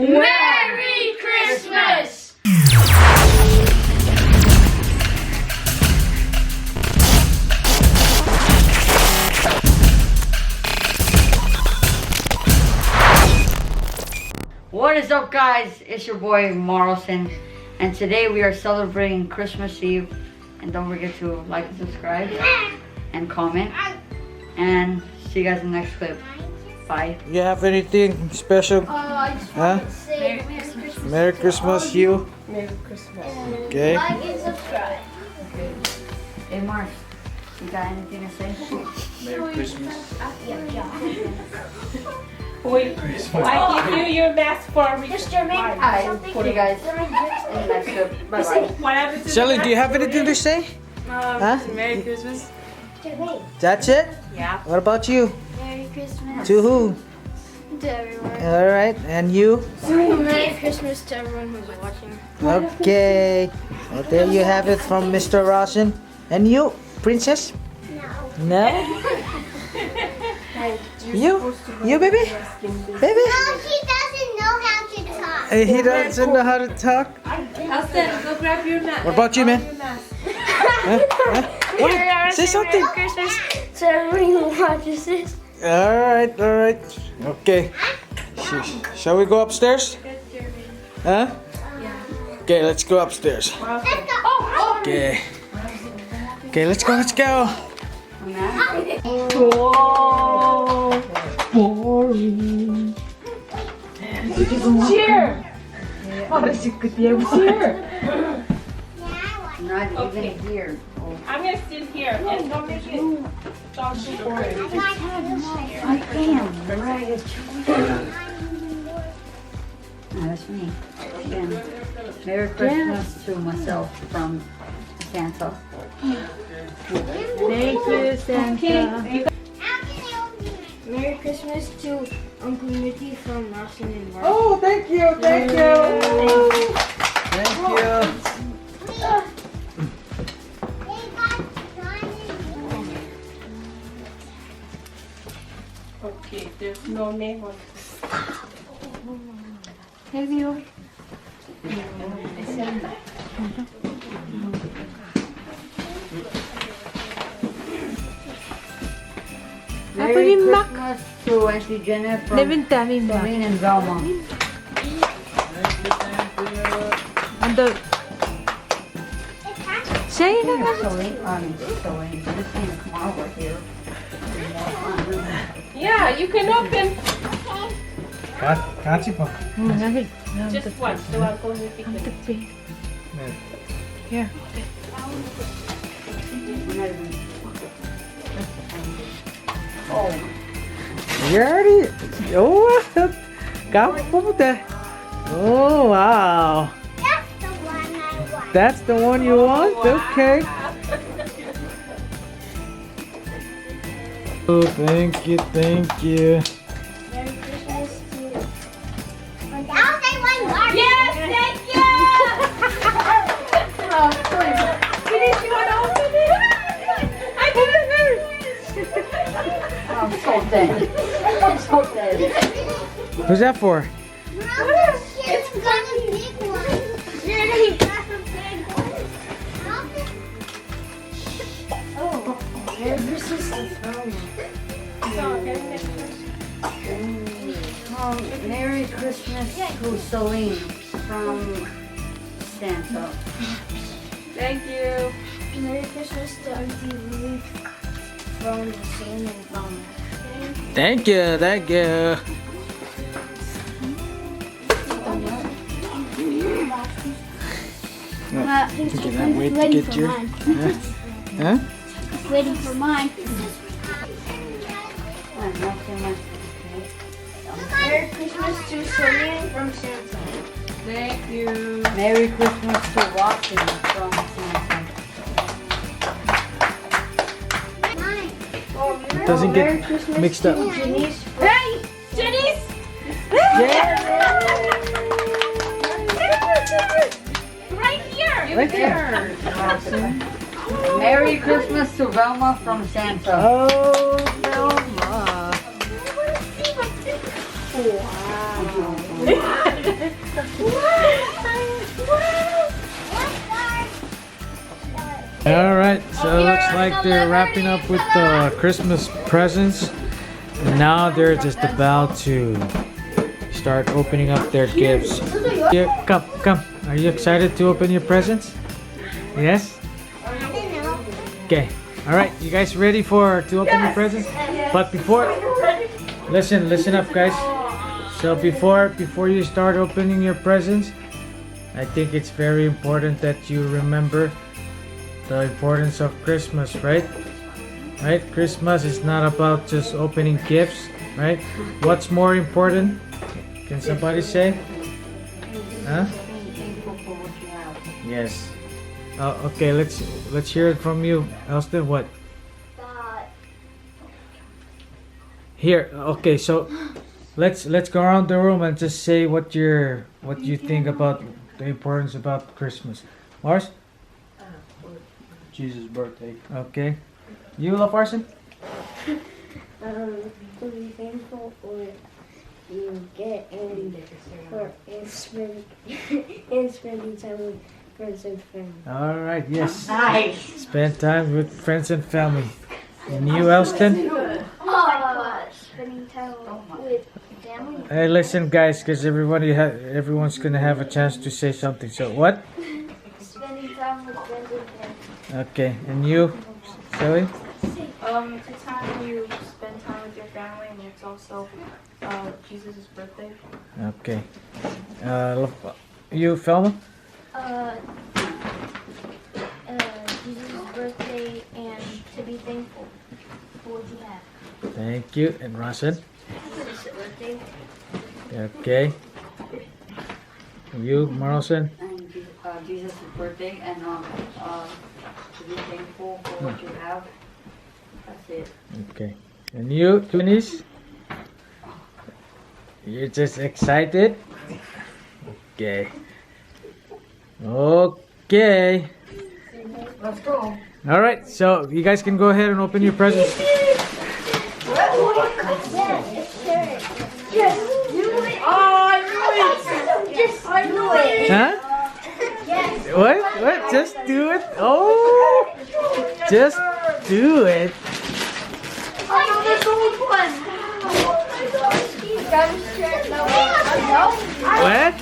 Merry Christmas! What is up, guys? It's your boy Marlson, and today we are celebrating Christmas Eve. And don't forget to like and subscribe and comment, and see you guys in the next clip. Bye. You have anything special? I just Huh? want to say Merry Christmas. Merry Christmas, you. Merry Christmas. Okay. Like and subscribe. Okay. Hey, Mars, you got anything to say? Merry Christmas. Wait, I give you your mask for a week. Just Jermaine, Alright, something. see you guys in the next clip. Bye bye. What happened to Shelly, do you have anything to say? Huh? Merry Christmas. Jermaine. That's it? Yeah. What about you? Merry Christmas To who? to everyone. Alright, and you? Merry Christmas to everyone who's watching. Okay. Well, there you have it from Mr. Roshan. And you, Princess? No. You? You, baby? Baby? No, he doesn't know how to talk. He doesn't know how to talk. Elson, go grab your mask. What about you, man? Huh? What? Say something. Merry Christmas to everyone who watches this. Alright, alright. Okay. Shall we go upstairs? Huh? Okay, let's go upstairs. Okay. Okay, let's go, let's go. Cheer! Oh, that's a good idea. Cheer! Not even here. I'm gonna sit here and don't make it dog shit boring. I am right. That's me. Again. Merry Christmas to myself from Santa. Thank you, Santa. Merry Christmas to Uncle Mickey from Roshan and Mark. Oh, thank you, thank you. Thank you. Okay, there's no name on Have you? Merry Christmas to Auntie Jenna from Celine and Velma. Ando. Say na nga. Celine, Celine, this thing come over here. Yeah, you can open. Catchy po. Just watch the Uncle Mickey. Here. Oh, You already. Oh, kapo there. Oh, wow. That's the one I want. That's the one you want? Okay. Oh, thank you, thank you. Merry Christmas to... I'll say one more. Yes, thank you! Finish, you wanna open it? I did it first! I'm so dead. I'm so dead. Who's that for? It's got a big one. Really? That's a big one. Oh, Merry Christmas to Velma. Merry Christmas to Celine from Santa. Thank you. Merry Christmas to Auntie Ruth from Celine and Velma. Thank you, thank you. Can I wait to get your? Huh? Waiting for mine. Merry Christmas to Celine from Santa. Thank you. Merry Christmas to Roxy from Santa. Mine. Doesn't Merry get Christmas mixed to up. Janice. Hey, Jenny's. Right here. Right there. Merry Christmas to Velma from Santa. Oh, Velma. Wow. All right, so it looks like they're wrapping up with the Christmas presents. And now they're just about to start opening up their gifts. Here, come. Are you excited to open your presents? Yes? Okay. All right, you guys ready to open your presents? But before, listen up, guys. So before you start opening your presents, I think it's very important that you remember the importance of Christmas, right? Right? Christmas is not about just opening gifts, right? What's more important? Can somebody say? Huh? Being thankful for what you have. Yes. Okay, let's hear it from you, Elston. What? Here. Okay, so let's go around the room and just say what you think about the importance about Christmas. Mars? Jesus' birthday. Okay. You, LaFarson? To be thankful for you get and spending time with friends and family. All right. Yes. Nice. Spend time with friends and family. And you, Elston? Spending time with family. Hey, listen, guys, because everyone's gonna have a chance to say something. So what? Spending time with friends and family. Okay. And you, Sally? It's a time when you spend time with your family, and it's also Jesus' birthday. Okay. You, Felma? Jesus' birthday and to be thankful for what you have. Thank you. And Rasen? Jesus' birthday. Okay. You, Marlson? And Jesus' birthday, and to be thankful for what you have. That's it. Okay. And you, Tunis? You're just excited? Okay. Okay. Let's go. All right. So you guys can go ahead and open your presents. Huh? What? Just do it. Oh. Just do it. What?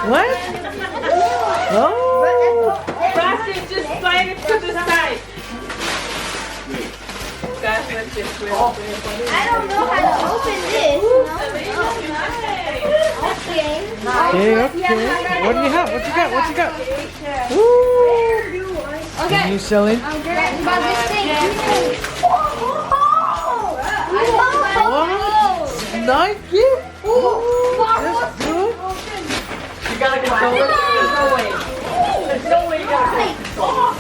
What? Oh. Rustin, just slide it to the side. Guys, let's just I don't know how to open this. Okay. What do you have? What you got? Woo. Okay. Can you sell it? I'm great about this thing. What? Nike? Just do it. You gotta control it. There's no way. There's no way you gotta control it.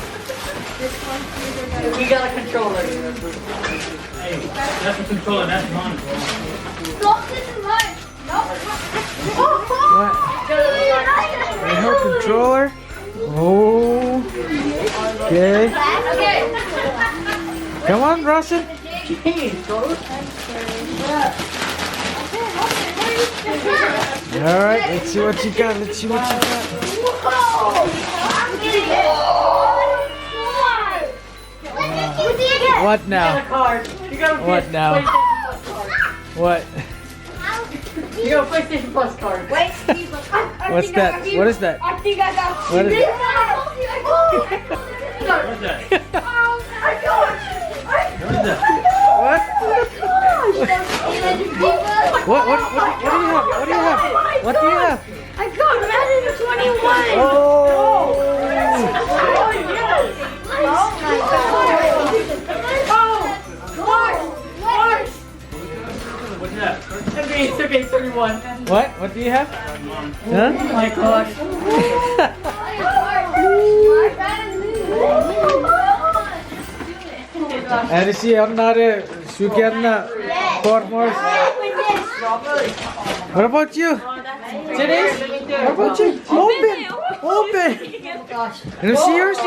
You gotta control it. Hey, that's the controller, that's mine, bro. What? No controller? Oh. Okay. Come on, Russell. All right, let's see what you got. What now? What now? What? You got a PlayStation Plus card. What's that? What is that? I think I got What is it? What's that? What is that? What? What do you have? What do you have? What do you have? I got Madden 21. Oh! What's that? It's okay, 31. What? What do you have? Huh? Oh my gosh. Er det sier onları sugarna kormor. What about you? Denise? What about you? Open! Can you see yours?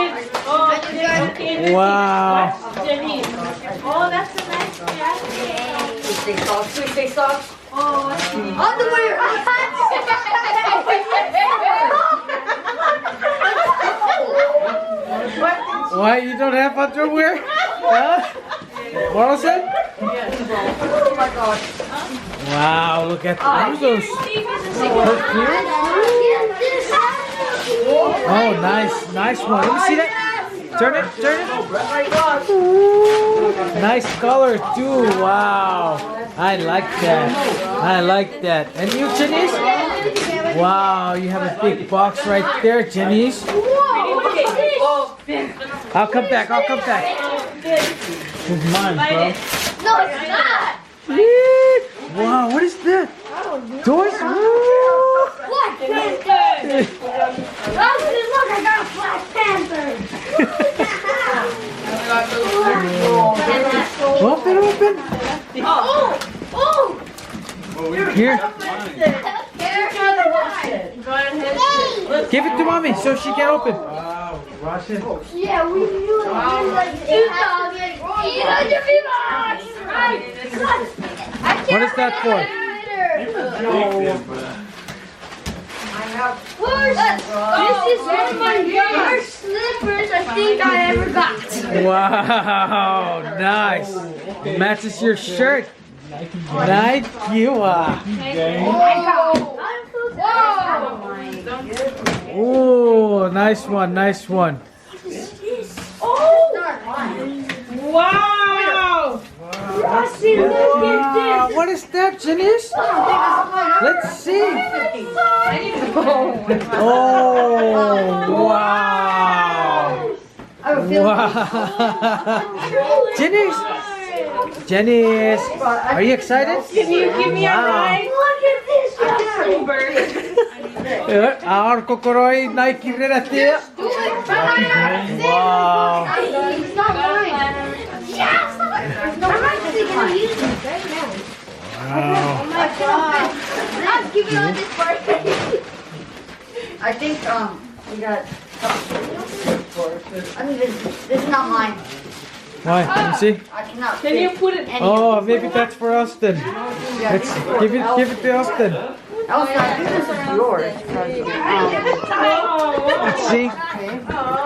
Wow. Oh, that's a nice jacket. say socks. Please say socks. Oh, Underwear. Why, you don't have underwear? Huh? Morrison? Oh my gosh. Wow, look at those. Perfume? Oh, nice one. Let me see that. Turn it. Oh my gosh. Nice color too. Wow. I like that. And you, Janice? Wow, you have a big box right there, Janice. I'll come back. It's mine, bro. No, it's not. Wow, what is that? Toys? What? Look, I got a Black Panther. Open. Oh. Here, Go ahead. give it to mommy so she can open. Yeah, we knew it. What is that for? This is one of my worst slippers I think I ever got. Wow, nice. Matches your shirt. Nike. Wow. Oh, nice one. Wow! Rossi, look at this. What is that, Janice? Let's see. Oh, wow. Janice, are you excited? Can you give me a ride? Look at this. Our kokoro Nike relative. Wow. It's not mine. Yes! I'm actually going to use it right now. Wow. Oh my god. Let's give it on this part. I think we got. I mean, this is not mine. Why? Let me see. I cannot. Can you put it? Oh, maybe that's for us then. Let's give it to us then. Elsa, I think this is yours. Let's see.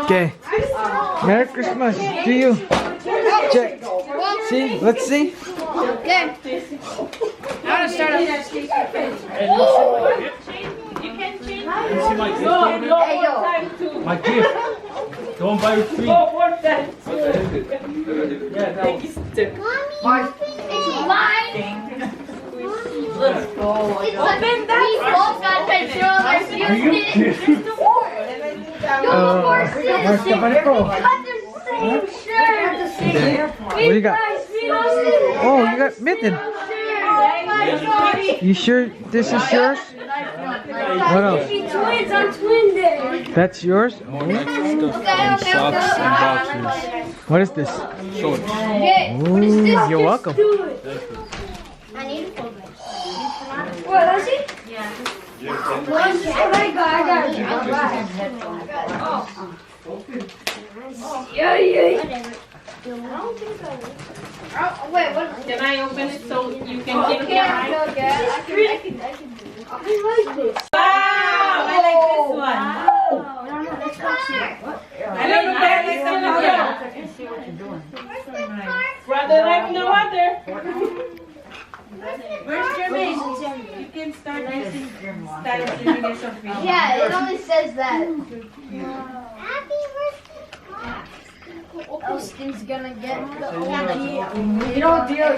Okay. Merry Christmas to you. Check. See. Let's see. Okay. I want to start off. You can change. See my gift over there? Hey, yo. My gift. Don't buy it free. Go for that. Yeah, that was. Mars. It's mine. Let's go. It's open that. We both got petrol. Let's use it. Where's the bunny pro? We got the same shirt. What do you got? Oh, you got mitten. Oh my god. You sure this is yours? What else? We twins on Twin Day. That's yours? Oh. What is this? Okay. Ooh, you're welcome. I need a phone. What, that's it? Yeah. Oh my god, I got it. Yeah. Oh, wait, what? Can I open it so you can give me a ride? I can do it. I like this. Wow! I like this one. I don't know why I like that one. Rather like no other. Where's Jermaine? You can start using status illumination video. Yeah, it only says that. Happy birthday. Austin's gonna get the You know, dear.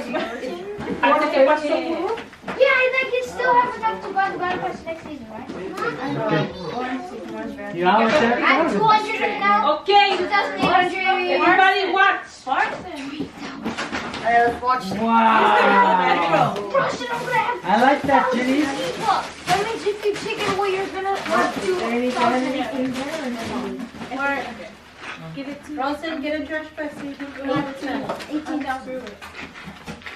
Yeah, I think you still have enough to buy the battle pass next season, right? You know what that? I'm 200 right now. Okay, 2,800. everybody watch. Let's watch. Wow. Russian over there. I like that, Jenny. That means if you take it away, you're gonna have to. Give it to Ronson, get a trash bag so you can go over to 18,000.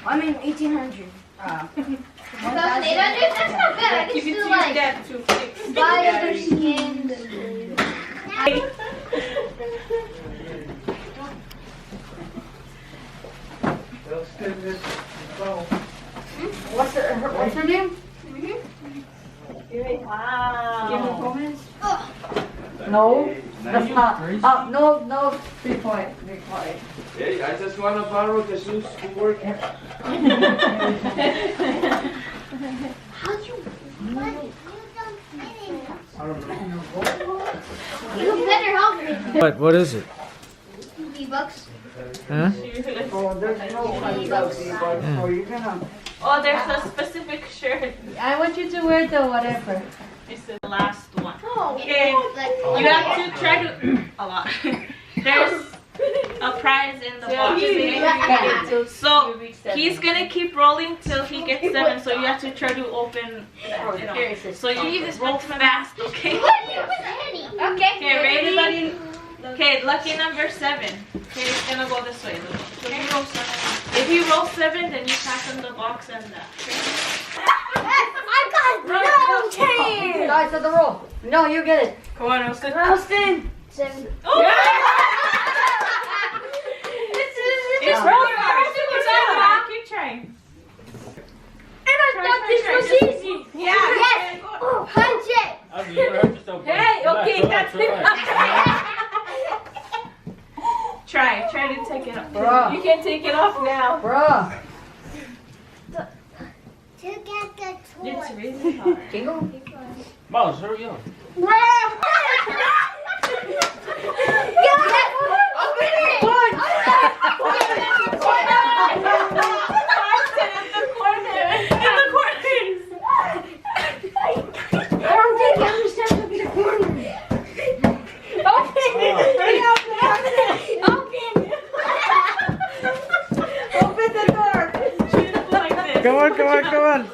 I mean 1,800. 1,800? That's not bad. I can Give it to still your like dad to fix. buy other skins. What's her name? Wow. Game of Romance? No, that's not. No, 3 point. Hey, I just want to borrow the shoes to work. You better help me. What is it? V-Bucks. Huh? Oh, there's no $100 so you cannot. Oh, there's a specific shirt. I want you to wear the whatever. It's the last one. Oh, Okay. You have to try to a lot. There's a prize in the box. Okay? So he's gonna keep rolling till he gets 7. So you have to try to open. So you roll fast, okay? Okay. Okay, ready? Okay, lucky number 7. Okay, it's gonna go this way. Okay? If you roll 7, then you pass him the box and the. I got no chance. Guys, at the roll. No, you get it. Come on, Austin. Austin! 7. Oh! It's really hard. Keep trying. And I thought this was easy. Yeah. Yes. Punch it. I mean, you hurt yourself. Hey, okay, that's it. it. Try to take it off. Bruh. You can take it off now. Bruh. To get the toy. It's really hard. Jingle? Mouse, hurry up. Come on.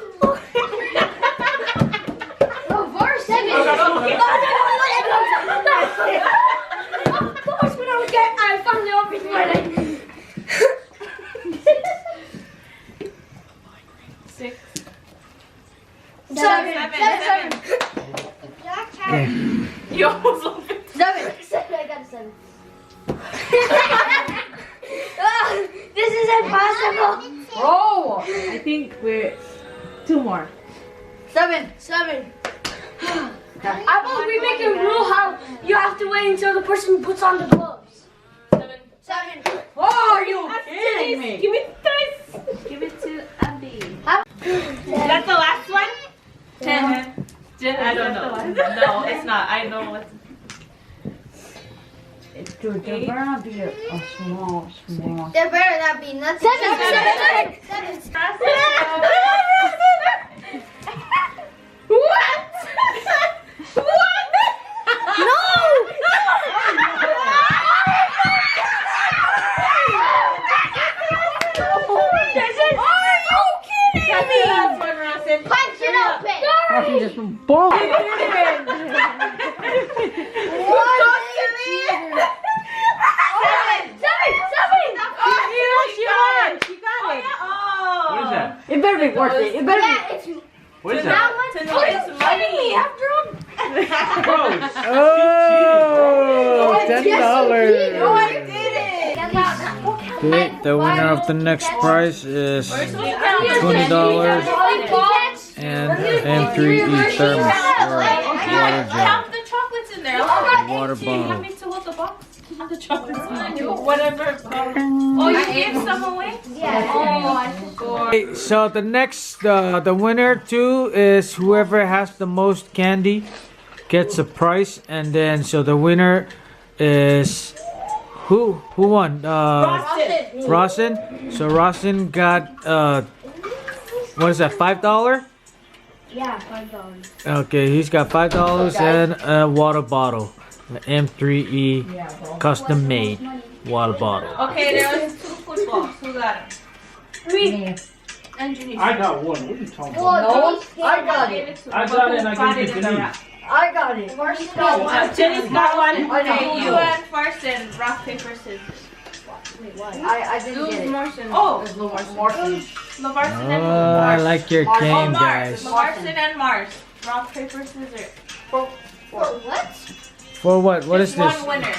I finally opened mine. 6. 7. You almost opened. 7. I got a 7. This is impossible. Roll. I think we're 2 more. 7. I thought we make a rule how you have to wait until the person puts on the gloves. 7. Oh, are you kidding me? Give it this. Give it to Abby. That's the last one? 10. I don't know. No, it's not. I know what's. Dude, there better not be a small. There better not be nothing. 7. What? What? No! Punch it open! Just boom. What is that? It better be worth it. It better Yeah, be. it's What is To that? know it's money. Gross. Oh, $10. it. The winner of the next prize is $20 and M3E thermos or water I jar. have the chocolates in there. Water You bottle. want me to hold the box? The chocolates in there. Whatever. Oh, you gave some away? Yeah. Oh, I forgot. Okay, so the next, the winner too is whoever has the most candy gets a prize, and then so the winner is who won? Rawson. So Rawson got what is that? $5? Yeah, $5. Okay, he's got $5 and a water bottle, an M3E custom made water bottle. Okay, there was 2 footballs. Who got them? 3. I got one. What are you talking about? No, I got Gave it. it to I got it and I Got gave it in to the Denise. wrap. I got it. Jenny's got one. I know. Okay, you and Farson, rock, paper, scissors. I didn't get it. Oh, Morrison. Lavarson and Oh, I Mars. like your Mars. game, Mars. guys. Lavarson and Mars. Rock, paper, scissors. What? For what? What is Just this? one winner.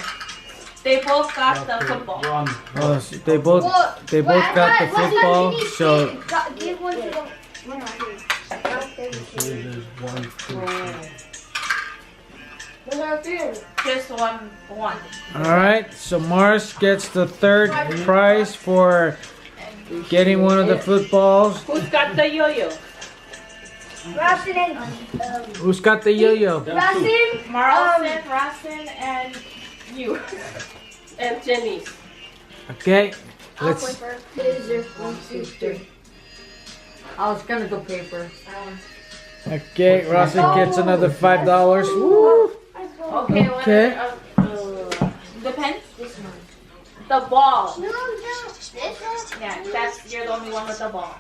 They both got the football. Run. Oh, so they both got the football. So Give one to the winner. just one. Alright, so Mars gets the third prize for getting one of the footballs. Who's got the yo-yo? Rossin and Who's got the yo-yo? Rossin, Marlon, Rossin, and you. And Jenny. Okay, let's. I was gonna go paper. Okay, Rossi gets another $5. Woo! Okay. Okay. Depends. The ball. no, this one. Yeah, you're the only one with the ball.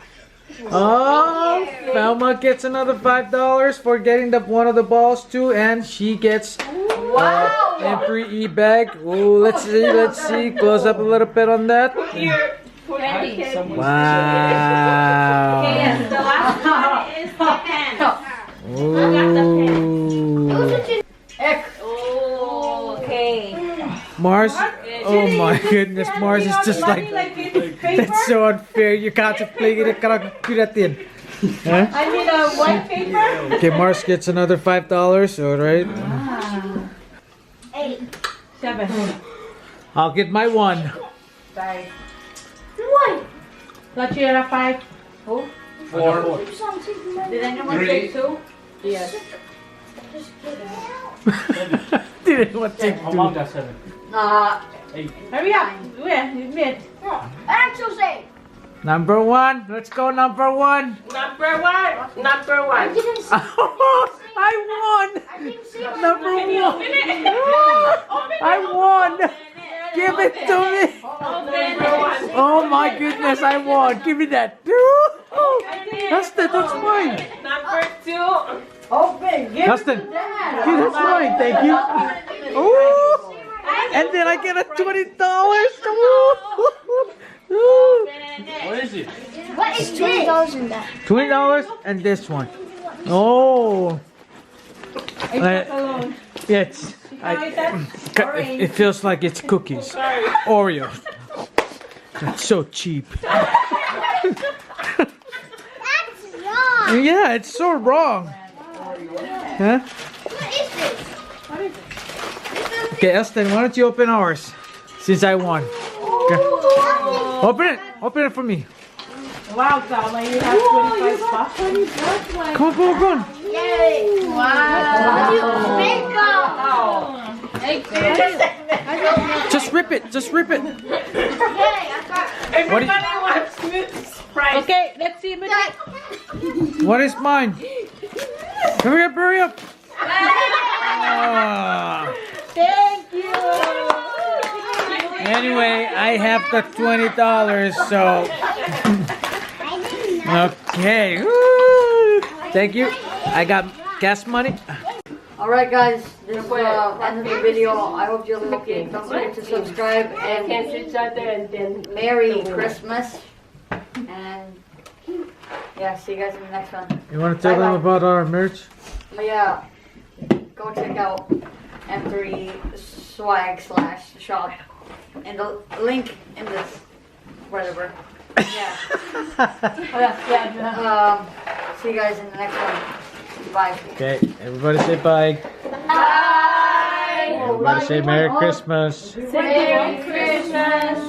Oh, Velma gets another $5 for getting one of the balls too, and she gets M3E bag. Oh, let's see. Close up a little bit on that. Wow. Okay, the last one is the pen. Ooh. Okay. Mars. Oh my goodness, Mars is just like that's so unfair. You can't play it. Huh? I need a white paper. Okay, Mars gets another $5. All right. 7. I'll get my 1. 5. One. Got you at a 5. 4. Did anyone 3. take 2? Yes. Didn't want to take My 2. mom got 7. Hurry up. Where? You mid. Axel say. Number 1. Let's go, number 1. Number one. I didn't see. I won. I didn't see. Number 1. I won. Give it to me. Oh my goodness, I won. Give me that. Dustin, that's mine. Number 2. Open. Give Dustin, it to Dad. hey, that's mine. Thank you. Oh, and then I get a $20. What is it? What is $20 in that? $20 and this one. Oh. Alone. Yes. It feels like it's cookies. Oreos. That's so cheap. That's wrong. Yeah, it's so wrong. Huh? What is this? Okay, Elston, why don't you open ours? Since I won. Okay. Open it. Open it for me. Wow, Salma, you have 25 spots. Come on, come on, come on. Yay! Wow. Makeup. Just rip it. Just rip it. Yay! I got. What is, wants this prize. Okay, let's see. what is mine? Hurry up, hurry up. Ah. Thank you. Anyway, I have the $20, so. Okay. Woo. Thank you. I got gas money. Alright guys, this is the end of the video. I hope you like it. Don't forget to subscribe and Merry Christmas. And yeah, see you guys in the next one. You want to tell them about our merch? But yeah, go check out M3E swag/shop. And the link in this, whatever. Yeah. See you guys in the next one. Bye. Okay, everybody say bye. Bye. Everybody say Merry Christmas. Merry Christmas.